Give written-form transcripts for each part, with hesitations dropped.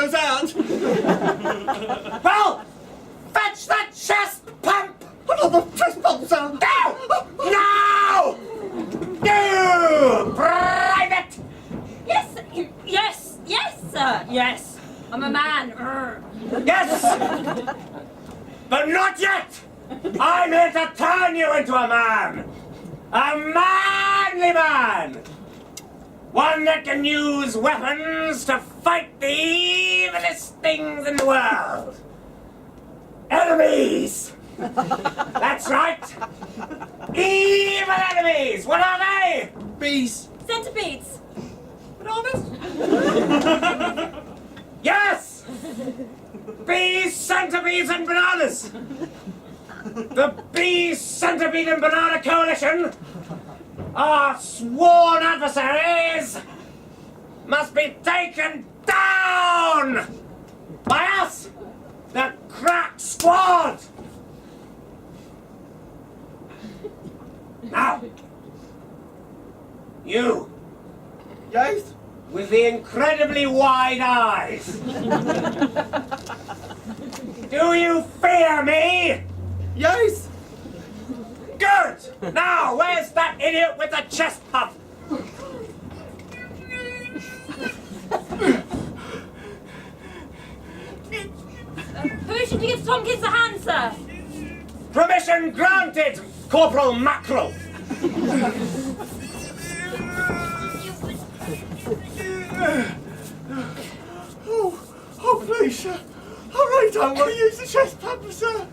goes out. Well, fetch the chest pump! Another chest pump, sir. No! No! No! Private! Yes, sir, yes. I'm a man. Yes! But not yet! I'm here to turn you into a man! A manly man! One that can use weapons to fight the evilest things in the world. Enemies! That's right! Evil enemies! What are they? Bees. Centipedes. Bananas? Yes! Bees, centipedes, and bananas! The Bee, Centipede, and Banana Coalition, our sworn adversaries, must be taken down by us, the Crack Squad! Now, you, Yes? with the incredibly wide eyes, do you fear me? Yes? Good! Now, where's that idiot with the chest pump? Permission to give Tomkins a hand, sir. Permission granted, Corporal Mackerel. Oh, please, sir. I really don't want to use the chest pump, sir.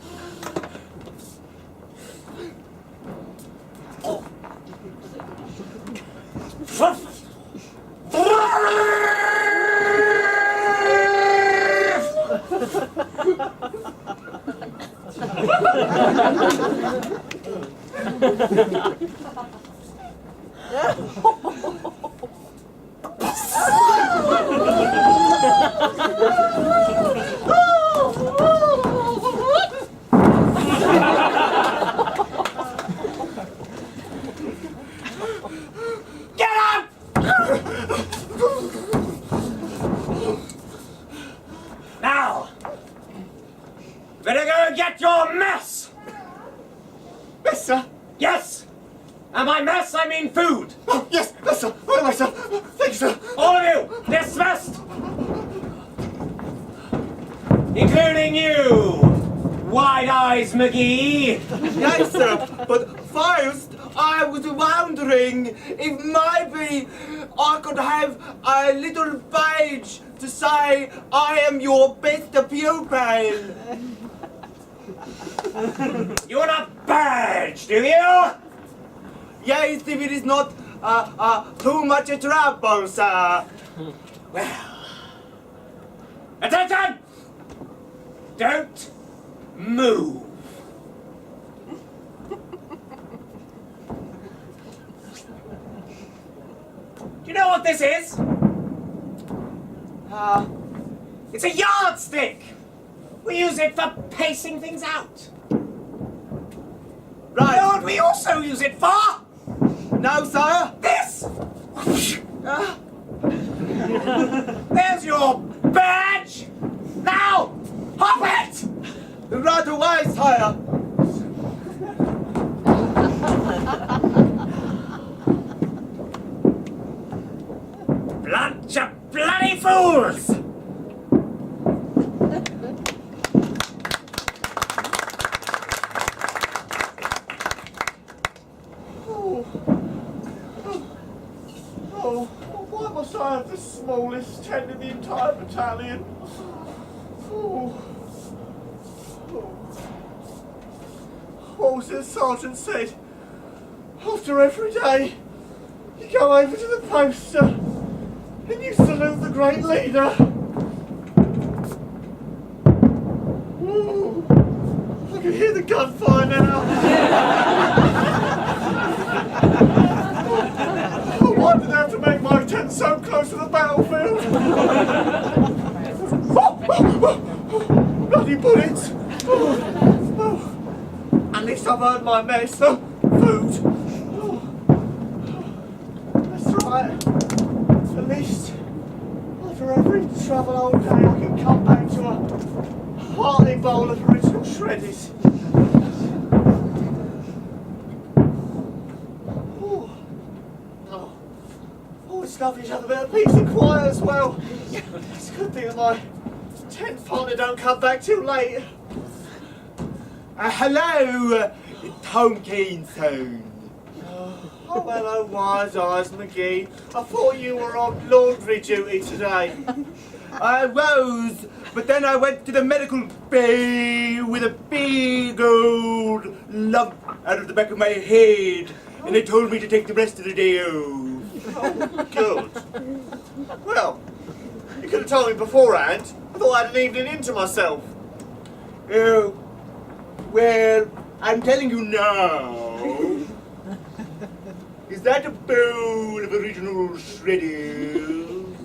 Get up! Now, better go and get your mess! Yes, sir. Yes! And by mess, I mean food! Oh, yes, sir. Right away, sir. Thank you, sir. All of you, dismissed! Including you, Wide Eyes McGee! Yes, sir. But first, I was wondering if maybe I could have a little badge to say I am your best pupil. You want a badge, do you? Yes, if it is not too much trouble, sir. Well, attention! Don't move. Do you know what this is? It's a yardstick. We use it for pacing things out. Right. You know what we also use it for? No, sir. This! There's your badge! Now, hop it! Right away, sire. Bunch of bloody fools! Oh, why must I have the smallest tent in the entire battalion? What was it the sergeant said? After every day, you go over to the poster and you salute the great leader. Ooh, I can hear the gunfire now. Why did they have to make my tent so close to the battlefield? Bloody bullets! At least I've earned my mess. Food. That's right. At least I've After every trouble all day, I can come back to a hearty bowl of original shreddies. Oh, it's lovely to have a bit of peace and quiet as well. It's a good thing that my 10th partner don't come back too late. Hello, Tomkinson. Oh, hello, Wise Eyes McGee. I thought you were on laundry duty today. I was, but then I went to the medical bay with a big old lump out of the back of my head, and they told me to take the rest of the day off. Oh, good. Well, you could have told me beforehand. I thought I had an evening into myself. Oh, well, I'm telling you now. Is that a bowl of original shredders?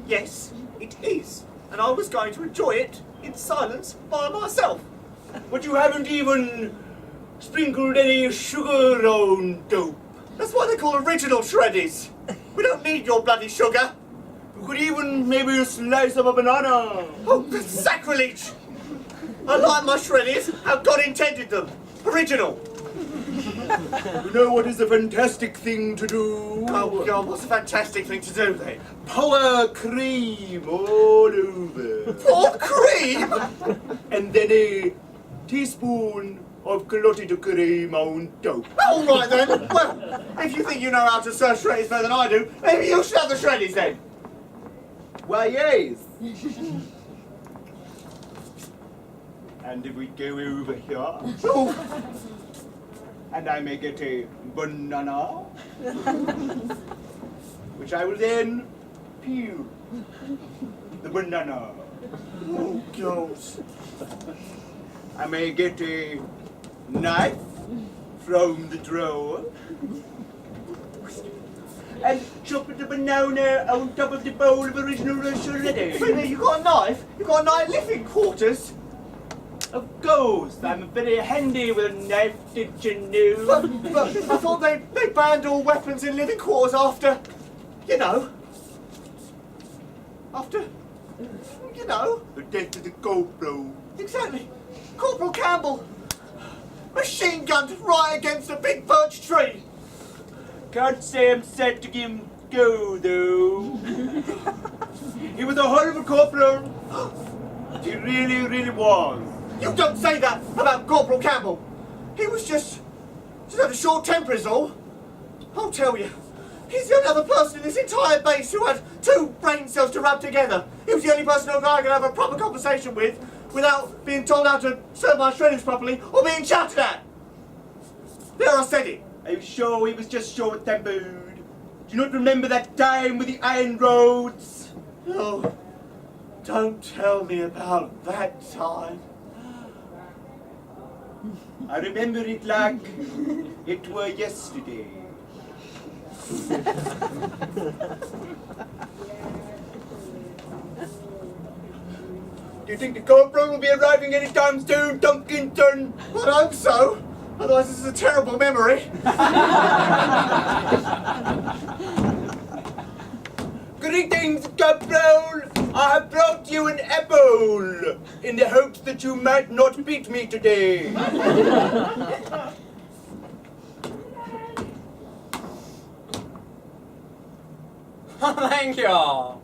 Yes, it is. And I was going to enjoy it in silence by myself. But you haven't even sprinkled any sugar on dope. That's why they're called original shreddies. We don't need your bloody sugar. You could even maybe slice up a banana. Oh, that's sacrilege! I like my shreddies how God intended them. Original. You know what is a fantastic thing to do? Oh, God, what's a fantastic thing to do then? Pour cream all over. Pour cream? And then a teaspoon of clotted cream on top. All right then. Well, if you think you know how to serve shreddies better than I do, maybe you should have the shreddies then. Why, yes. And if we go over here, Oh, and I may get a banana, which I will then peel the banana. oh God. I may get a knife from the drawer and chop the banana on top of the bowl of original shredders. Really, you got a knife? You got a knife living quarters? Of course, I'm very handy with a knife, did you know? But I thought they banned all weapons in living quarters after, after, The death of the corporal. exactly. Corporal Campbell, machine gunned right against a big birch tree. Can't say I'm sad to give him go, though. He was a horrible corporal. He really, really was. You don't say that about Corporal Campbell. He was just had a short temper is all. I'll tell you. He's the only other person in this entire base who had two brain cells to rub together. He was the only person who I could have a proper conversation with without being told how to serve my shredders properly or being shouted at. There, I said it. Are you sure he was just short-tempered? Do you not remember that time with the iron roads? Oh, don't tell me about that time. I remember it like it were yesterday. Do you think the corporal will be arriving anytime soon, Dunkinson? I hope so. Otherwise, this is a terrible memory. Greetings, corporal! I have brought you an apple in the hopes that you might not beat me today. Thank you.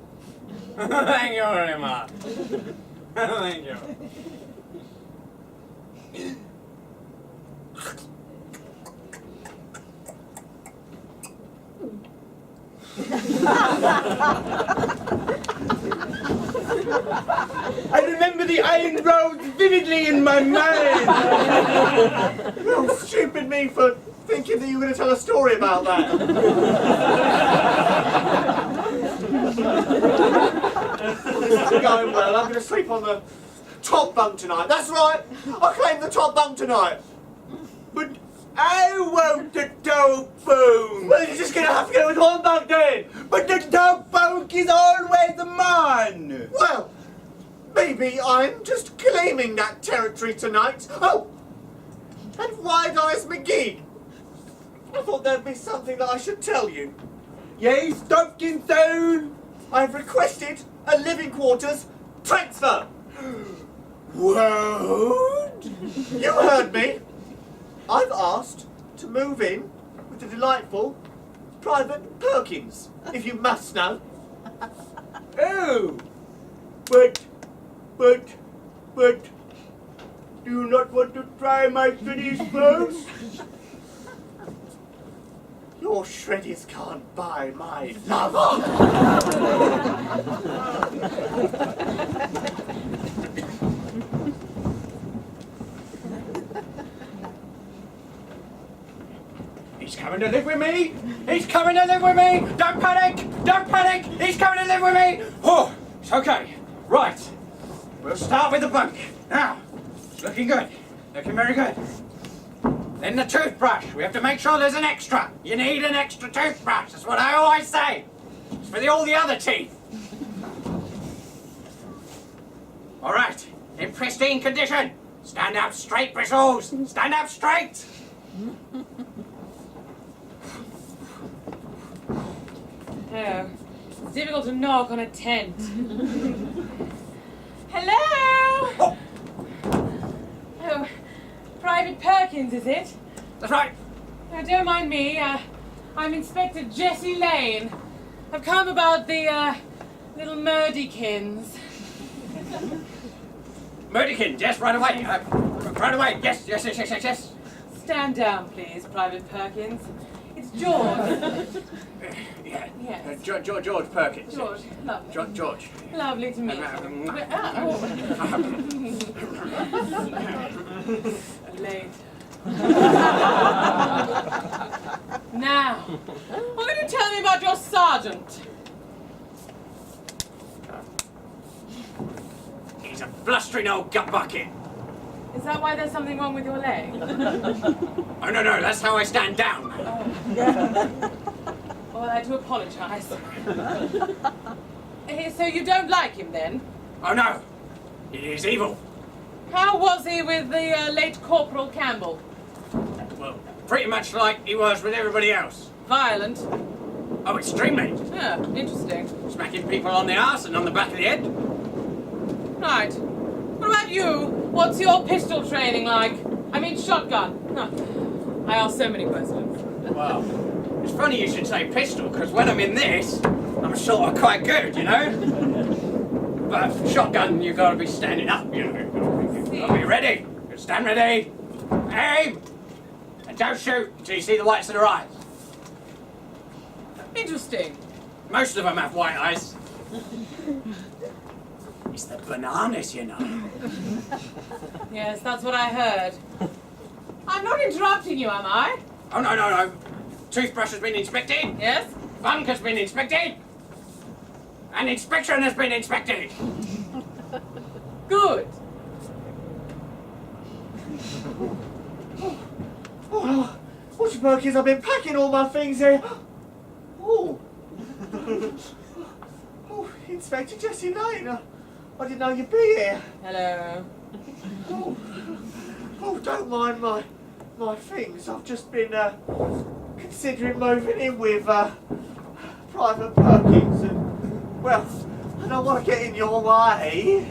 Thank you very much. Thank you. I remember the iron roads vividly in my mind. Oh, stupid me for thinking that you were going to tell a story about that. This is going well. I'm going to sleep on the top bunk tonight. That's right. I claim the top bunk tonight. But I want the top bunk. Well, you're just going to have to go with one bunk then. But the top bunk is always mine. Well, maybe I'm just claiming that territory tonight. Oh, and Wide Eyes McGee. I thought there'd be something that I should tell you. Yes, Dunkinson. I've requested a living quarters transfer. What? You heard me. I've asked to move in with the delightful Private Perkins, if you must know. Oh, but, do you not want to try my studies first? Your shreddies can't buy my love. He's coming to live with me! He's coming to live with me! Don't panic! Don't panic! He's coming to live with me! Oh, it's okay. Right. We'll start with the bunk. Now, it's looking good. Looking very good. Then the toothbrush. We have to make sure there's an extra. You need an extra toothbrush. That's what I always say. It's for all the other teeth. All right. In pristine condition. Stand up straight, bristles. Stand up straight. Oh, it's difficult to knock on a tent. Hello? Oh, Private Perkins, is it? That's right. Oh, don't mind me. I'm Inspector Jessie Lane. I've come about the little Murdykins. Murdykins, yes, right away. Right away. Yes. Stand down, please, Private Perkins. It's George. Yeah. Yes. George Perkins. George, lovely. George. Lovely to meet you. Late. Now, what can you tell me about your sergeant? He's a blustering old gut bucket. Is that why there's something wrong with your leg? Oh, no, that's how I stand down. Well, I do apologise. So you don't like him then? Oh, no. He is evil. How was he with the late Corporal Campbell? Well, pretty much like he was with everybody else. Violent? Oh, extremely. Yeah, interesting. Smacking people on the arse and on the back of the head. Right. What about you? What's your pistol training like? I mean shotgun. Huh. I ask so many questions. Well, it's funny you should say pistol, because when I'm in this, I'm sort of quite good, you know? But shotgun, you've got to be standing up, you know. Got to be ready. Stand ready. Aim! And don't shoot until you see the whites of their eyes. Interesting. Most of them have white eyes. It's the bananas, you know. Yes, that's what I heard. I'm not interrupting you, am I? Oh, no. Toothbrush has been inspected. Yes? Bunk has been inspected. And inspection has been inspected. Good. Oh, Mr. Perkins, I've been packing all my things here. Oh. Oh, Inspector Jessie Lane. I didn't know you'd be here. Hello. Oh, don't mind my things. I've just been considering moving in with Private Perkins, and well, I don't want to get in your way.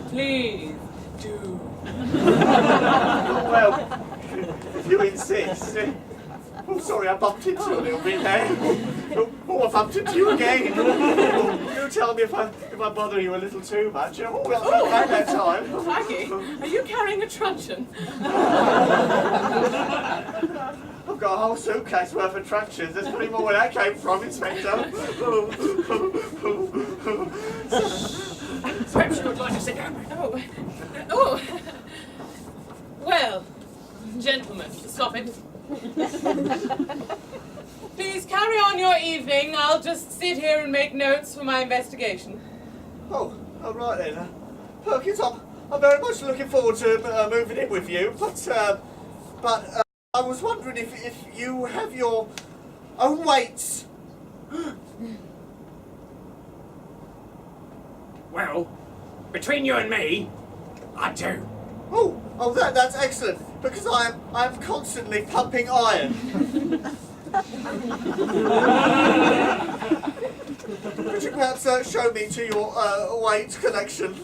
Please do. Oh, well, if you insist. Oh, sorry, I bumped into you a little bit there. Oh, I bumped into you again. You tell me if I bother you a little too much. Oh, well, at that time. Maggie, are you carrying a truncheon? I've got a whole suitcase worth of truncheons. There's probably more where that came from, Inspector. Perhaps you would like to sit down. Oh. Well, gentlemen, stop it. Please carry on your evening. I'll just sit here and make notes for my investigation. Oh, right then. Perkins, I'm very much looking forward to moving in with you, but I was wondering if you have your own weights. Well, between you and me, I do. Oh, that's excellent, because I'm constantly pumping iron. Could you perhaps show me to your weight collection?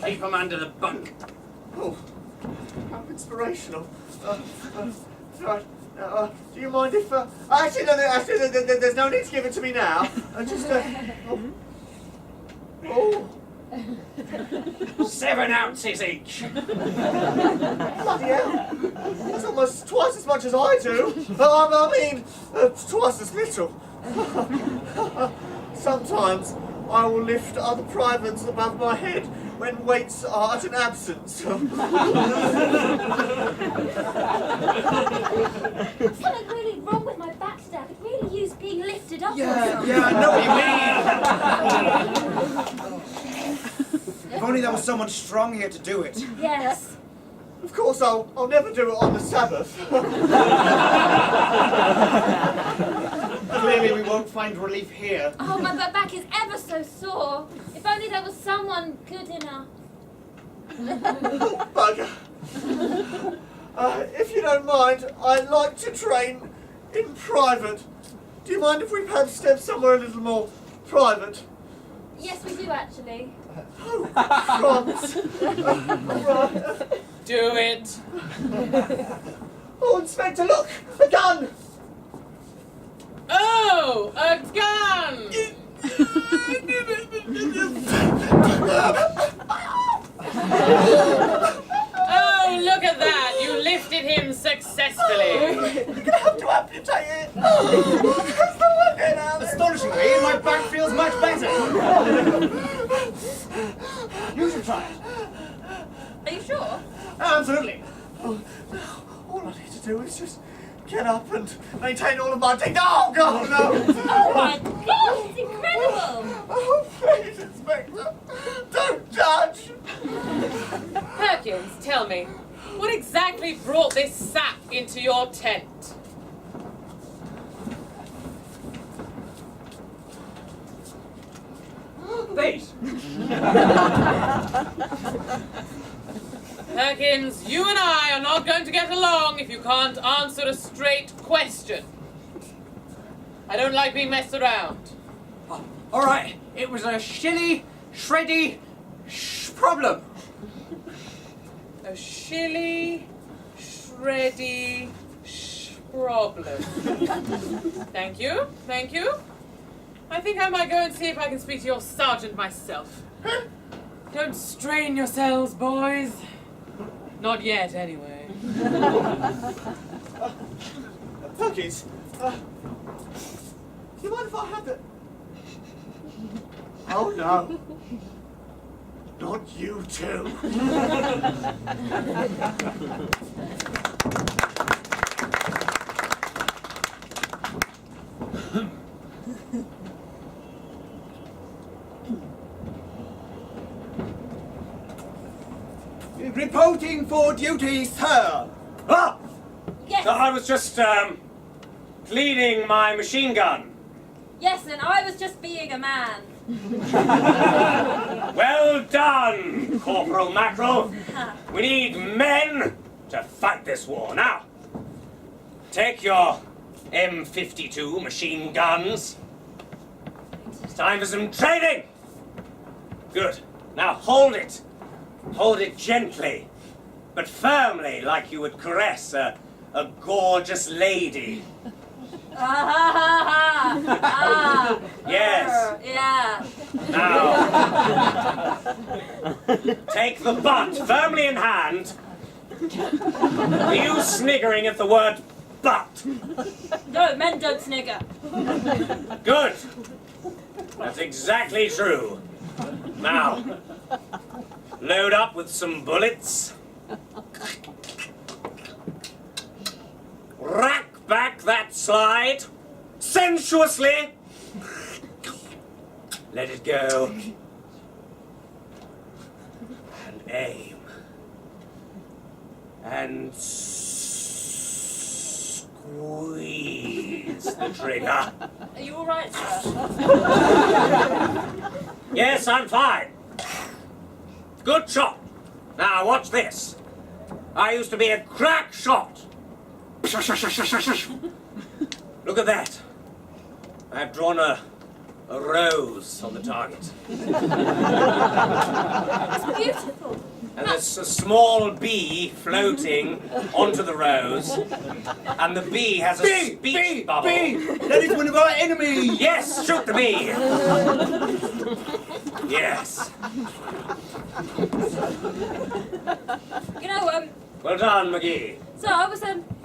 Keep them under the bunk. Oh, how inspirational. Right. Do you mind if... actually, no, there's no need to give it to me now. Just... oh. 7 ounces each. Bloody hell. That's almost twice as much as I do. I mean, twice as little. Sometimes I will lift other privates above my head when weights are at an absence. Something really wrong with my back today. I could really use being lifted up. Yeah, I know what you mean. If only there was someone strong here to do it. Yes. Of course, I'll never do it on the Sabbath. Clearly we won't find relief here. Oh, my back is ever so sore. If only there was someone good enough. Bugger. If you don't mind, I'd like to train in private. Do you mind if we perhaps step somewhere a little more private? Yes, we do actually. Oh, crumbs. Do it. Oh, Inspector, look! A gun! Oh, a gun! Oh, look at that! You lifted him successfully. You're going to have to amputate it. Oh, that's the one get out. Astonishingly, my back feels much better. You should try it. Are you sure? Absolutely. Oh, all I need to do is just get up and maintain all of my dignity. Oh, God, no! Oh my God, it's incredible! Oh, please, Inspector, don't judge! Perkins, tell me, what exactly brought this sap into your tent? These. Perkins, you and I are not going to get along if you can't answer a straight question. I don't like being messed around. Oh, all right, it was a shilly, shreddy problem. A shilly, shreddy problem. Thank you, thank you. I think I might go and see if I can speak to your sergeant myself. Don't strain yourselves, boys. Not yet, anyway. Perkins, do you mind if I have it? Oh, no. Not you too. Reporting for duty, sir. Ah! Yes, So I was just, cleaning my machine gun. yes, and I was just being a man. Well done, Corporal Mackerel. We need men to fight this war. Now, take your M52 machine guns. It's time for some training. Good. Now hold it. Hold it gently, but firmly, like you would caress a gorgeous lady. Ah, Yes. yeah. Now, take the butt firmly in hand. Are you sniggering at the word butt? No, men don't snigger. Good. That's exactly true. Now, load up with some bullets. Rack back that slide sensuously. Let it go. And aim. And squeeze the trigger. Are you alright, sir? Yes, I'm fine. Good shot. Now watch this. I used to be a crack shot. Look at that. I've drawn a a rose on the target. That's beautiful. And there's a small bee floating onto the rose, and the bee has a speech bubble. Bee! That is one of our enemies! Yes, shoot the bee! Yes. You know, Well done, McGee. so I was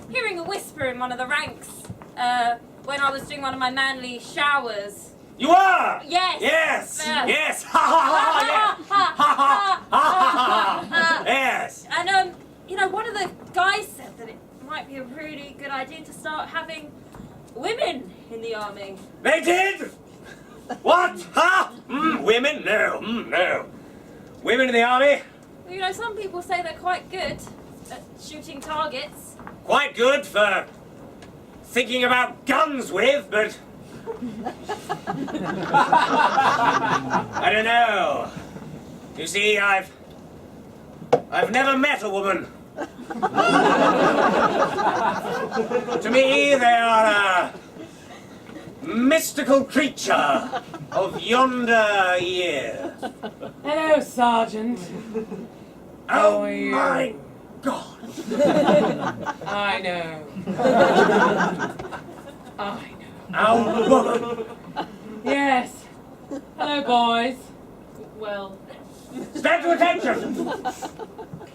hearing a whisper in one of the ranks when I was doing one of my manly showers. You are! Yes. Yes! Yeah. Yes! Ha ha ha! Yes! Yes! And you know, one of the guys said that it might be a really good idea to start having women in the army. They did! What? Huh? Women? No. No. Women in the army? Well, you know, some people say they're quite good at shooting targets. Quite good for thinking about guns with, but I don't know. You see, I've never met a woman. To me, they are a mystical creature of yonder year. Hello, Sergeant. Oh are you? my God! I know. I know. Ow! Yes. Hello, boys. Well, Stand to attention!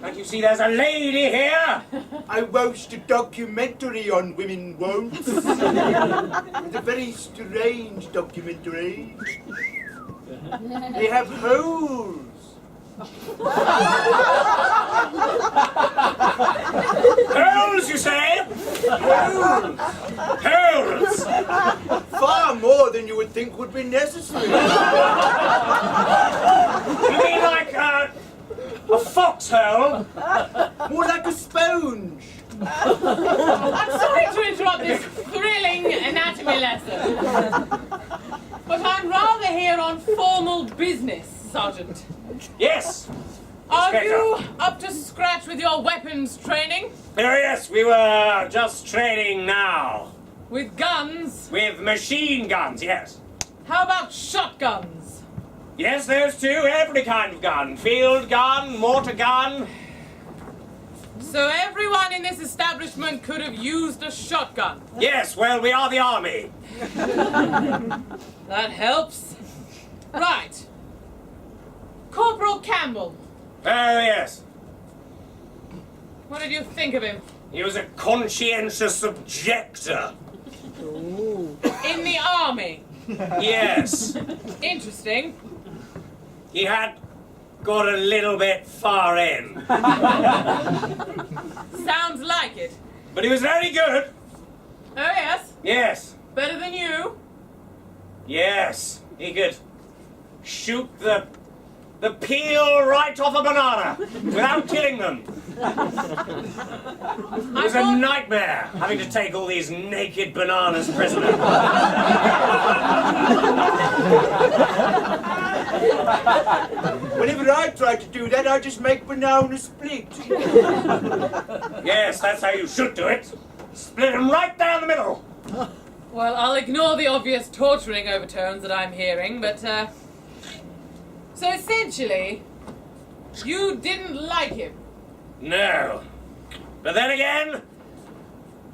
Can't you see there's a lady here? I watched a documentary on women once. It's a very strange documentary. They have holes. Holes, you say? Holes! Holes! Far more than you would think would be necessary. You mean like a foxhole? More like a sponge. I'm sorry to interrupt this thrilling anatomy lesson, but I'm rather here on formal business, Sergeant. Yes. Are Inspector. you up to scratch with your weapons training? Oh yes, we were just training now. With guns? With machine guns, yes. How about shotguns? Yes, those two, every kind of gun. Field gun, mortar gun. So everyone in this establishment could have used a shotgun. Yes, well, we are the army. That helps. Right. Corporal Campbell, Oh yes. what did you think of him? He was a conscientious objector. In the army? Yes. Interesting. He had got a little bit far in. Sounds like it. But he was very good. Oh yes? Yes. Better than you? Yes. He could shoot the peel right off a banana without killing them. It was a nightmare having to take all these naked bananas prisoner. Whenever I try to do that, I just make banana split. Yes, that's how you should do it. Split them right down the middle. Well, I'll ignore the obvious torturing overtones that I'm hearing, but, so essentially, you didn't like him. No. But then again,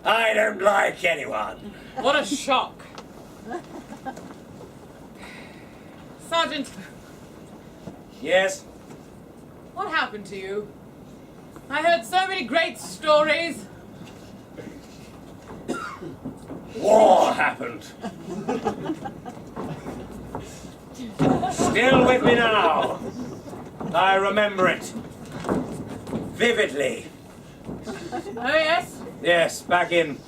I don't like anyone. What a shock. Sergeant, Yes? what happened to you? I heard so many great stories. War happened. Still with me now. I remember it vividly. Oh yes? Yes, back in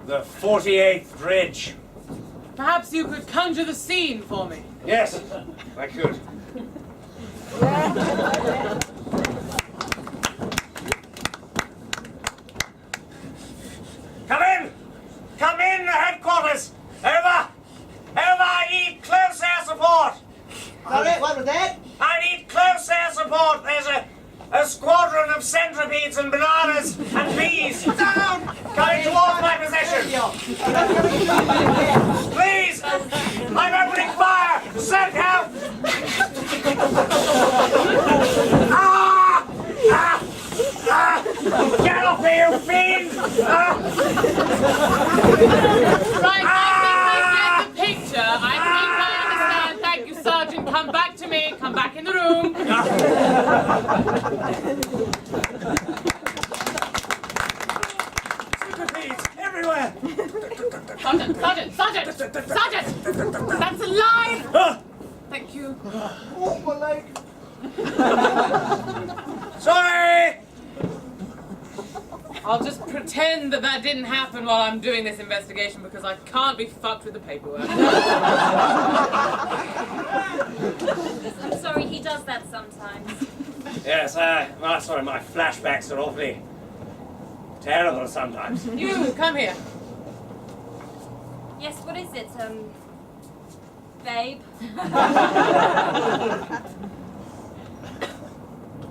the 48th Bridge. Perhaps you could conjure the scene for me. Yes, I could. Come in! Come in, headquarters! Over! Over! I need close air support! What was that? I need close air support! There's a squadron of centipedes and bananas and bees down! Coming towards my position! Please! Right, I think I get the picture. I think I understand. Thank you, Sergeant. Come back to me. Come back in the room. Centipedes everywhere! Sergeant! That's alive! Thank you. Oh, my leg. Sorry! I'll just pretend that didn't happen while I'm doing this investigation because I can't be fucked with the paperwork. I'm sorry, he does that sometimes. Yes, sorry, my flashbacks are awfully terrible sometimes. You, come here. Yes, what is it, babe?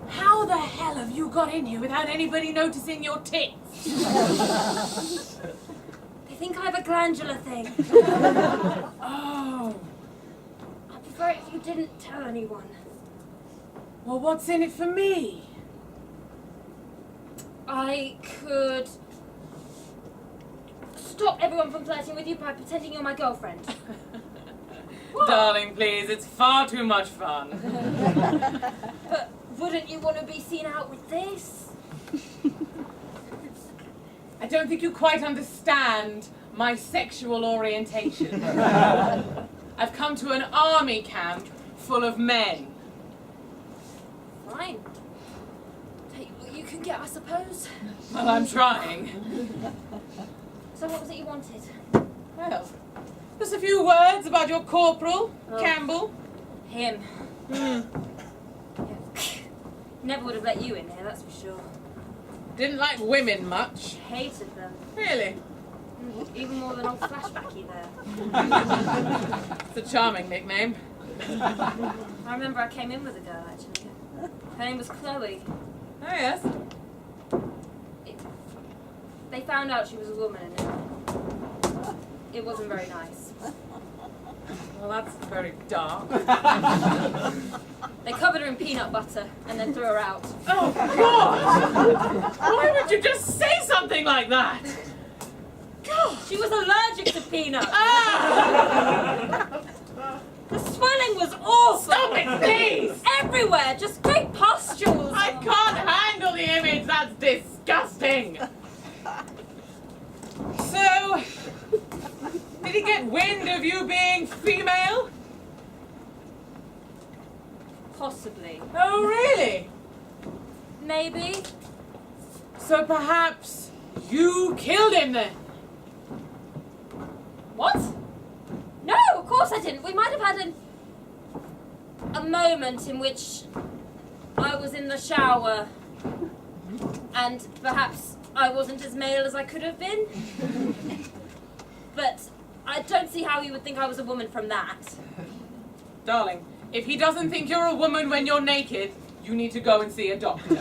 How the hell have you got in here without anybody noticing your tits? They think I have a glandular thing. Oh. I'd prefer it if you didn't tell anyone. Well, what's in it for me? I could stop everyone from flirting with you by pretending you're my girlfriend. Darling, please, it's far too much fun. But wouldn't you want to be seen out with this? I don't think you quite understand my sexual orientation. I've come to an army camp full of men. Fine. Take what you can get, I suppose. Well, I'm trying. So what was it you wanted? Well, just a few words about your corporal, Oh. Campbell. Him. Yeah. Never would have let you in here, that's for sure. Didn't like women much. Hated them. Really? Even more than old Flashbacky there. It's a charming nickname. I remember I came in with a girl, actually. Her name was Chloe. Oh, yes. They found out she was a woman, and it wasn't very nice. Well, that's very dark. They covered her in peanut butter and then threw her out. Oh, God! Why would you just say something like that? God! She was allergic to peanuts. Ah! The swelling was awful. Stop it, please! Everywhere, just great pustules. I can't handle the image. That's disgusting. So, did he get wind of you being female? Possibly. Oh, really? Maybe. So perhaps you killed him then? What? No, of course I didn't. We might have had a moment in which I was in the shower and perhaps I wasn't as male as I could have been. But I don't see how you would think I was a woman from that. Darling, if he doesn't think you're a woman when you're naked, you need to go and see a doctor.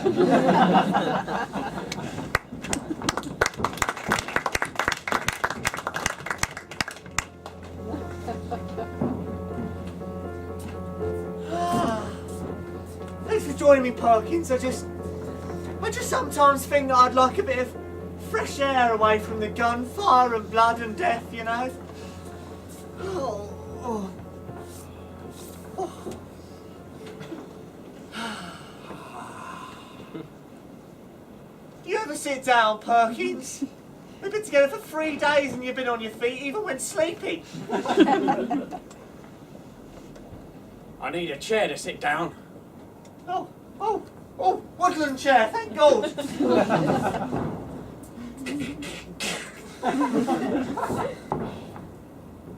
Thanks for joining me, Perkins. I just sometimes think that I'd like a bit of fresh air away from the gunfire and blood and death, you know. Oh. You ever sit down, Perkins? We've been together for 3 days and you've been on your feet even when sleepy. I need a chair to sit down. Oh, woodland chair, thank God.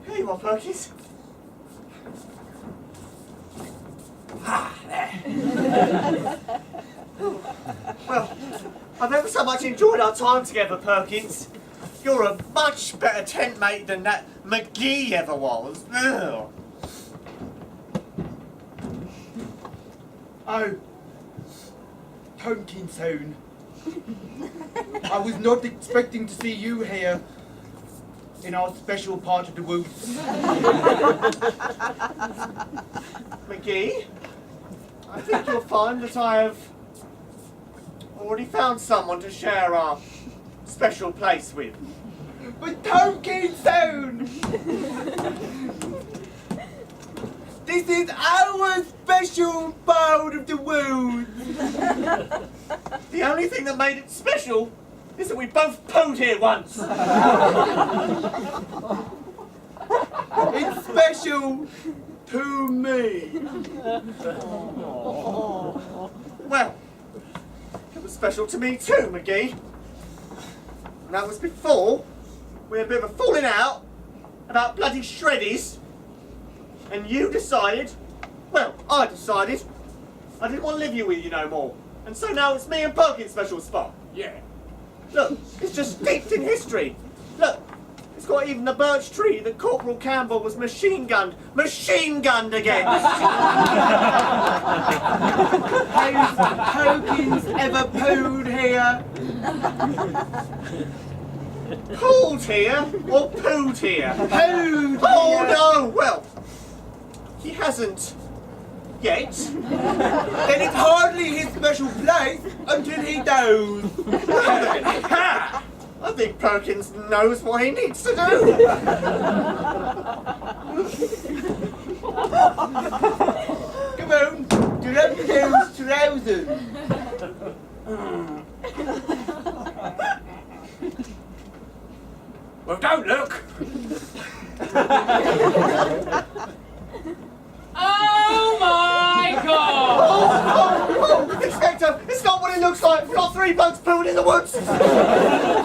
Here you are, Perkins. Well, I've ever so much enjoyed our time together, Perkins. You're a much better tent mate than that McGee ever was. Ugh. Oh, pumpkin soon. I was not expecting to see you here in our special part of the woods. McGee, I think you'll find that I have already found someone to share our special place with? But talking soon! This is our special part of the world. The only thing that made it special is that we both pooed here once. It's special to me. Well, it was special to me too, McGee. And that was before we had a bit of a falling out about bloody shreddies. And you decided, well, I decided, I didn't want to live here with you no more. And so now it's me and Perkins' special spot. Yeah. Look, it's just steeped in history. Look, it's got even the birch tree that Corporal Campbell was machine gunned against. Has Perkins ever pooed here? Pulled here or pooed here? Pooed Oh here. no, well, he hasn't yet. Then it's hardly his special place until he does. Ha! I think Perkins knows what he needs to do. Come on, drop those trousers. Well, don't look. Oh my god! Oh, Inspector, it's not what it looks like. We've got 3 blokes pooing in the woods.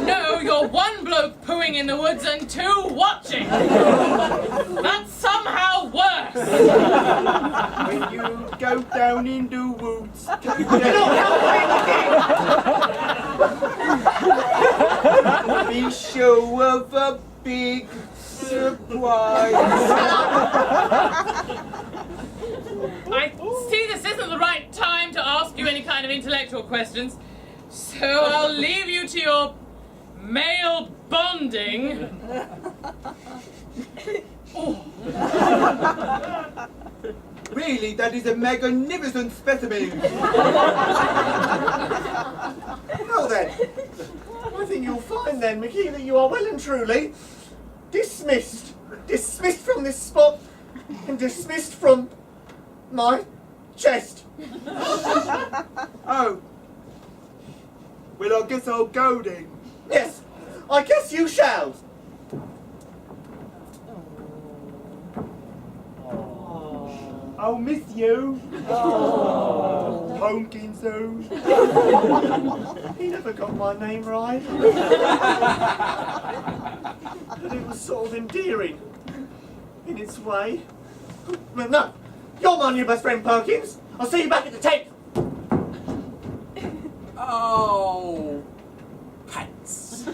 No, you're 1 bloke pooing in the woods and 2 watching. That's somehow worse. When you go down in the woods, be sure of a big surprise. I see this isn't the right time to ask you any kind of intellectual questions, so I'll leave you to your male bonding. Oh. Really, that is a magnificent specimen. Well then, I think you'll find then, McGee, that you are well and truly dismissed. Dismissed from this spot and dismissed from my chest. Oh. Well, I guess I'll go then. Yes, I guess you shall. I'll miss you. Pumpkin soon. He never got my name right. But it was sort of endearing in its way. But no, you're my new best friend, Perkins. I'll see you back at the tent. Oh, pants.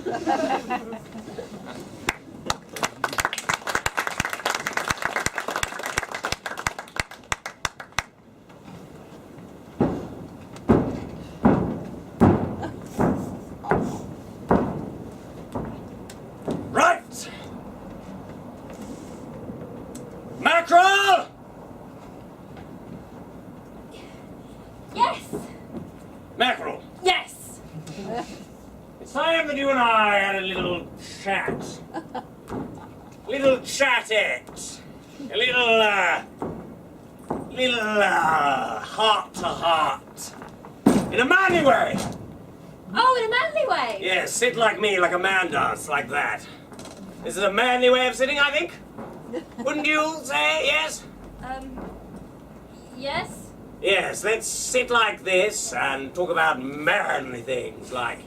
Right. Mackerel! Yes! Mackerel. Yes! It's time that you and I had a little chat. Little chattet. A little, heart to heart. In a manly way. Oh, in a manly way! Yes, sit like me, like a man does, like that. This is a manly way of sitting, I think. Wouldn't you say yes? Yes? Yes, let's sit like this and talk about manly things like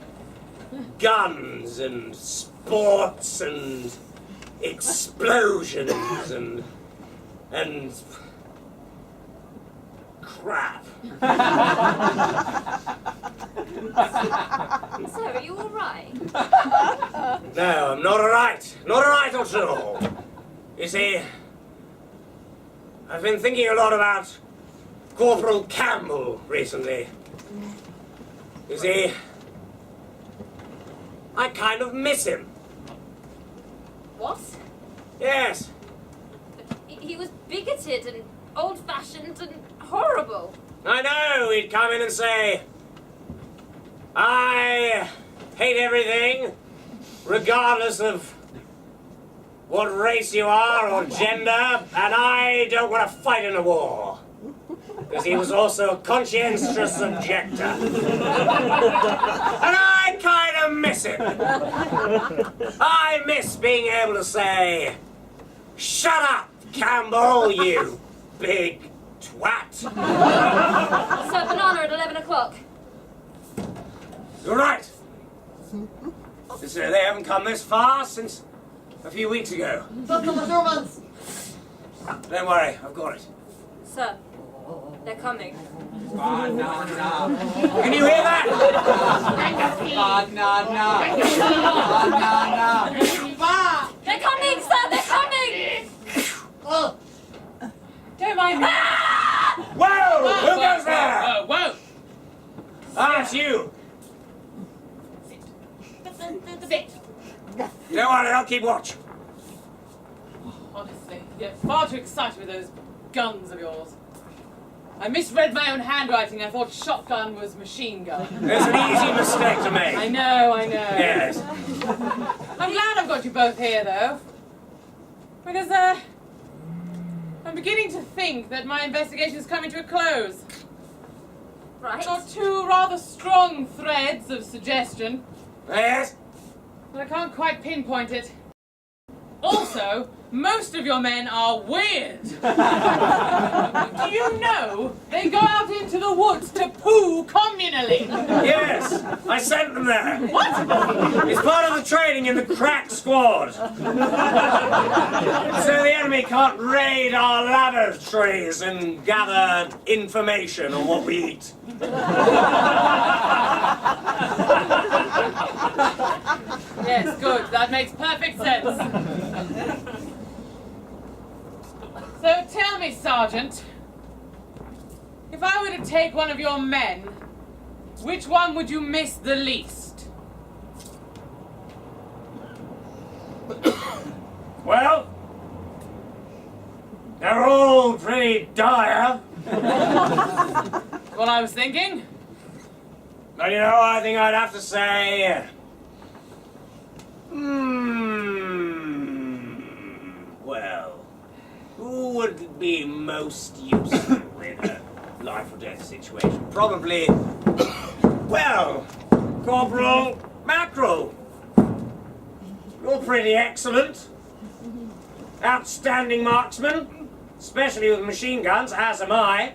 guns and sports and explosions and crap. So, are you alright? No, I'm not alright. Not alright at all. You see, I've been thinking a lot about Corporal Campbell recently. You see, I kind of miss him. What? Yes. He was bigoted and old-fashioned and horrible. I know, he'd come in and say, I hate everything, regardless of what race you are or gender, and I don't want to fight in a war. Because he was also a conscientious objector. And I kind of miss it. I miss being able to say, "Shut up, Campbell, you big twat." So, banana at 11 o'clock. You're right. They haven't come this far since a few weeks ago. Don't worry, I've got it. Sir, they're coming. Can you hear that? They're coming, sir, they're coming! Don't mind me. Whoa! Who goes there? Whoa! Ah, it's you. Sit. Don't worry, I'll keep watch. Honestly, you're far too excited with those guns of yours. I misread my own handwriting. I thought shotgun was machine gun. There's an easy mistake to make. I know. Yes. I'm glad I've got you both here, though. Because, I'm beginning to think that my investigation is coming to a close. Right. Got two rather strong threads of suggestion, Yes? but I can't quite pinpoint it. Also, most of your men are weird. Do you know they go out into the woods to poo communally? Yes, I sent them there. What? It's part of the training in the crack squad. So the enemy can't raid our laboratories and gather information on what we eat. Yes, good. That makes perfect sense. So tell me, Sergeant, if I were to take one of your men, which one would you miss the least? Well, they're all pretty dire. What I was thinking? But you know, I think I'd have to say... well, who would be most useful in a life or death situation? Probably, well, Corporal Mackerel. You're pretty excellent. Outstanding marksman, especially with machine guns, as am I.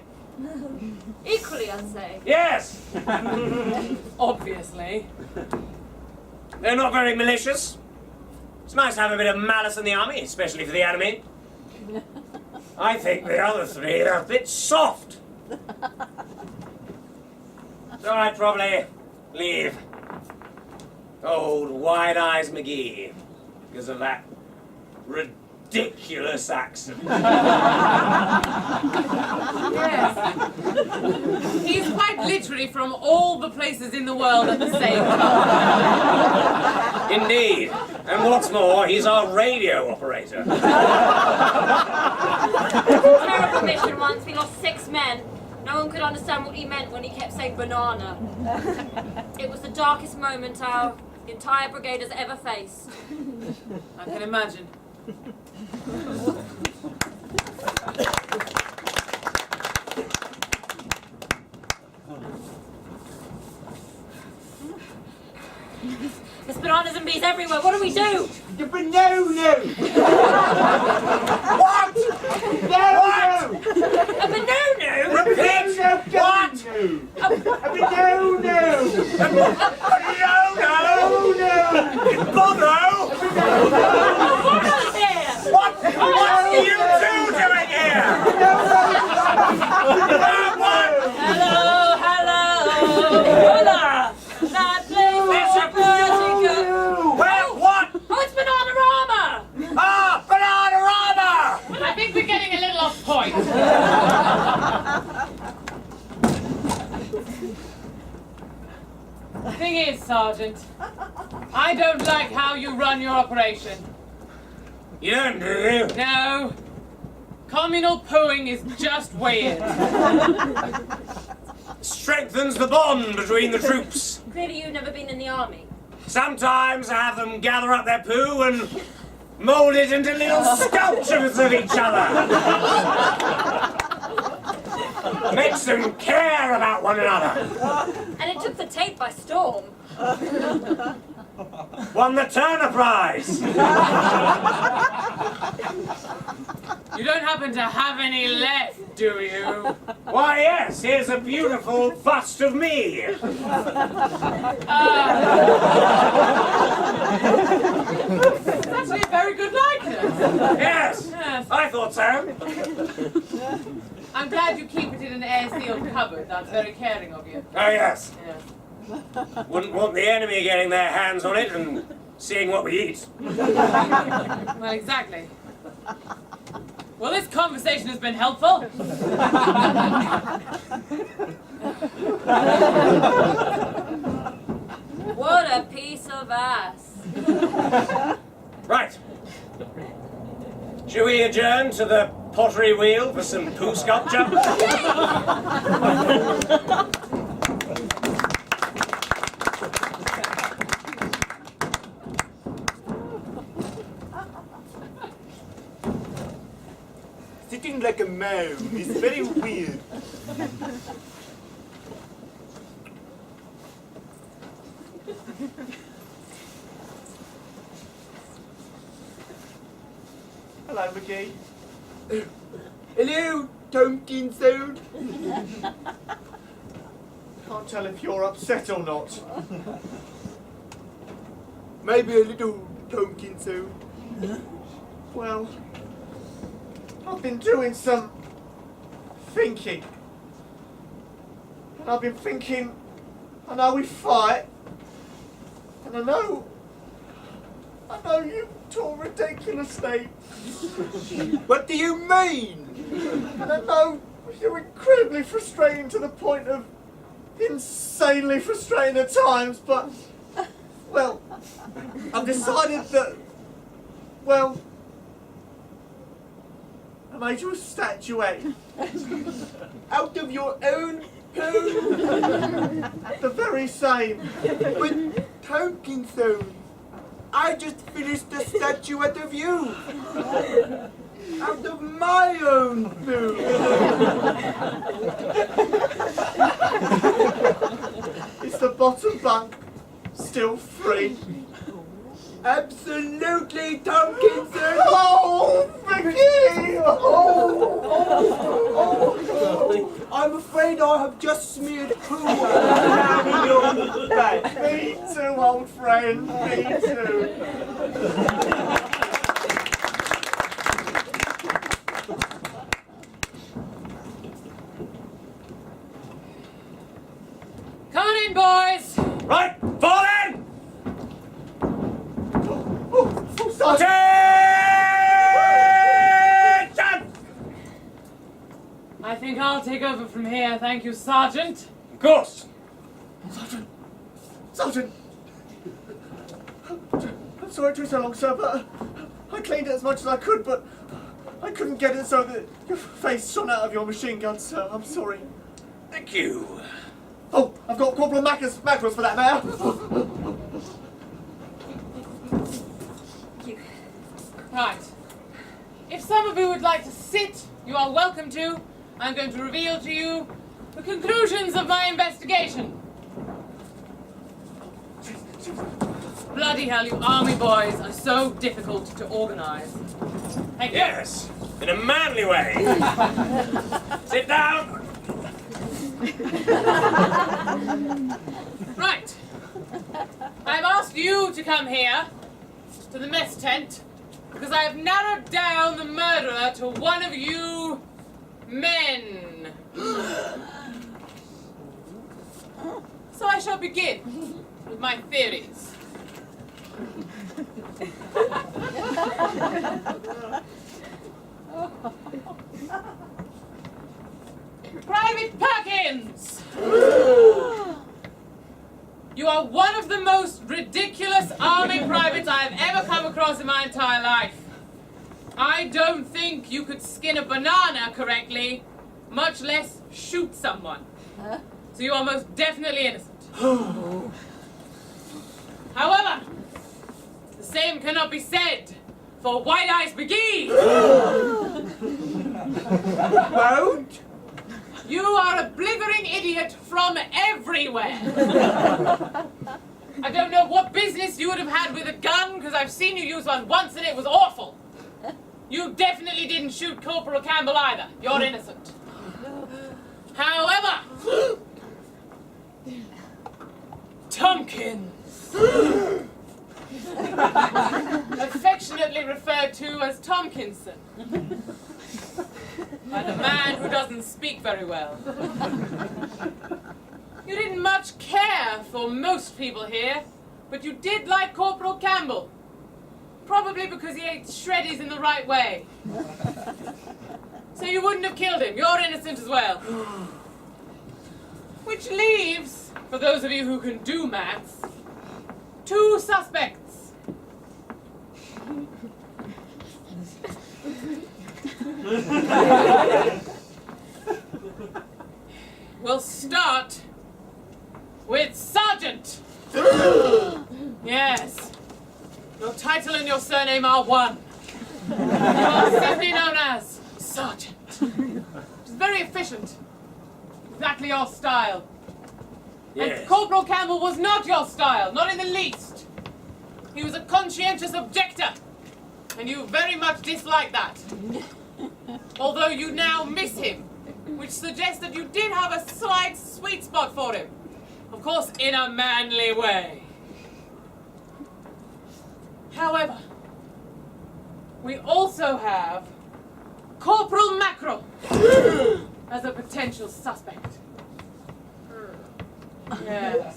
Equally, I'd say. Yes! Obviously. They're not very malicious. It's nice to have a bit of malice in the army, especially for the enemy. I think the other three are a bit soft. So I'd probably leave old Wide Eyes McGee because of that ridiculous accent. Yes. He's quite literally from all the places in the world at the same time. Indeed. And what's more, he's our radio operator. Terrible mission once. We lost 6 men. No one could understand what he meant when he kept saying banana. It was the darkest moment our entire brigade has ever faced. I can imagine. There's bananas and bees everywhere. What do we do? The banana! What? What? A banana? Repeat! What? A banana! Bono! What's here? What are you two doing here? Hello. Hola. That place There's is vertigo. Where? What? Oh, it's Bananarama! Ah, Bananarama! I think we're getting a little off point. The thing is, Sergeant, I don't like how you run your operation. You don't, do you? No. Communal pooing is just weird. Strengthens the bond between the troops. Clearly you've never been in the army. Sometimes I have them gather up their poo and mould it into little sculptures of each other. Makes them care about one another. And it took the tape by storm. Won the Turner Prize. You don't happen to have any left, do you? Why, yes, here's a beautiful bust of me. It's actually a very good likeness. Yes, Yes. I thought so. I'm glad you keep it in an air-sealed cupboard. That's very caring of you. Oh, yes. Yes. Wouldn't want the enemy getting their hands on it and seeing what we eat. Well, exactly. Well, this conversation has been helpful. What a piece of ass. Right. Shall we adjourn to the pottery wheel for some poo sculpture? Sitting like a mouse is very weird. Hello, Becky. Hello, Tompkinson. Can't tell if you're upset or not. Maybe a little Tompkinson. Well, I've been doing some thinking. And I've been thinking, I know we fight. And I know you talk ridiculously. What do you mean? And I know you're incredibly frustrating to the point of insanely frustrating at times, but, well, I've decided that, well, I made you a statuette. Out of your own poo? The very same. But Tompkinson, I just finished a statuette of you. Out of my own poo. Is the bottom bunk still free? Absolutely, Tompkinson. Oh, Becky! Oh. I'm afraid I have just smeared poo down in your bag. Me too, old friend. Me too. Come on in, boys. Right, fall in! Sergeant! Attention! I think I'll take over from here. Thank you, Sergeant. Of course. Sergeant! I'm sorry it took so long, sir, but I cleaned it as much as I could, but I couldn't get it so that your face shone out of your machine gun, sir. I'm sorry. Thank you. Oh, I've got Corporal mackerels for that matter. Right. If some of you would like to sit, you are welcome to. I'm going to reveal to you the conclusions of my investigation. Bloody hell, you army boys are so difficult to organise. Thank you. Yes, in a manly way. Sit down. Right. I've asked you to come here, to the mess tent, because I have narrowed down the murderer to one of you men. So I shall begin with my theories. Private Perkins! You are one of the most ridiculous army privates I have ever come across in my entire life. I don't think you could skin a banana correctly, much less shoot someone. So you are most definitely innocent. However, the same cannot be said for White Eyes McGee. Won't? You are a blithering idiot from everywhere. I don't know what business you would have had with a gun, because I've seen you use one once and it was awful. You definitely didn't shoot Corporal Campbell either. You're innocent. However, Tompkins, affectionately referred to as Tompkinson, by the man who doesn't speak very well. You didn't much care for most people here, but you did like Corporal Campbell. Probably because he ate shreddies in the right way. So you wouldn't have killed him. You're innocent as well. Which leaves, for those of you who can do maths, 2 suspects. We'll start with Sergeant. Yes. Your title and your surname are one. You are simply known as Sergeant. It's very efficient. Exactly your style. Yes. And Corporal Campbell was not your style, not in the least. He was a conscientious objector, and you very much dislike that. Although you now miss him, which suggests that you did have a slight sweet spot for him. Of course, in a manly way. However, we also have Corporal Mackerel as a potential suspect. Yes.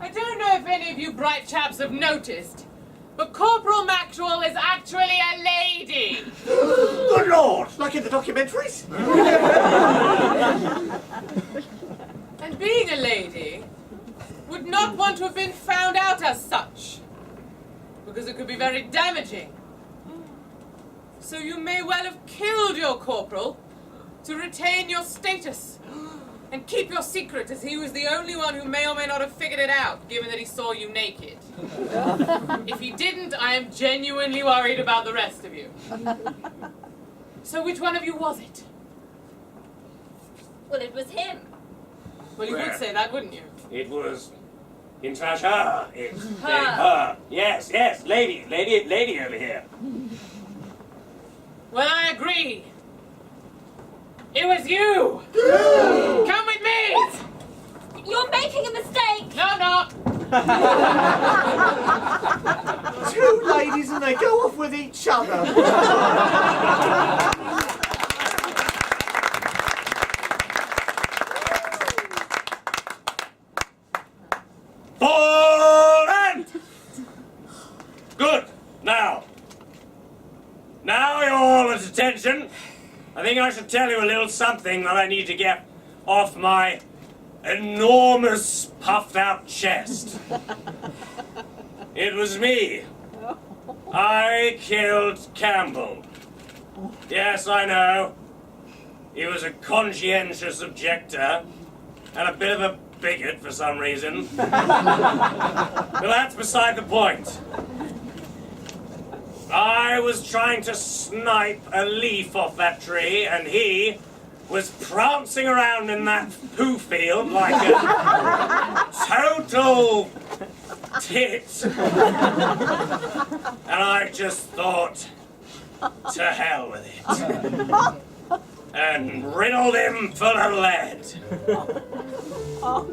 I don't know if any of you bright chaps have noticed, but Corporal Mackerel is actually a lady. Good Lord! Like in the documentaries? And being a lady would not want to have been found out as such, because it could be very damaging. So you may well have killed your corporal to retain your status and keep your secret, as he was the only one who may or may not have figured it out, given that he saw you naked. If he didn't, I am genuinely worried about the rest of you. So which one of you was it? Well, it was him. Well, you would say that, wouldn't you? It was, in fact, her. It's Her. her. Yes, lady over here. Well, I agree. It was you! Come with me! You're making a mistake! No. 2 ladies and they go off with each other. Forward! Good. Now you're all at attention. I think I should tell you a little something that I need to get off my enormous puffed out chest. It was me. I killed Campbell. Yes, I know. He was a conscientious objector and a bit of a bigot for some reason. But that's beside the point. I was trying to snipe a leaf off that tree, and he was prancing around in that poo field like a total tit. And I just thought, to hell with it. And riddled him full of lead. Ha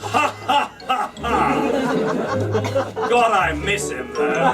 ha ha ha! God, I miss him though.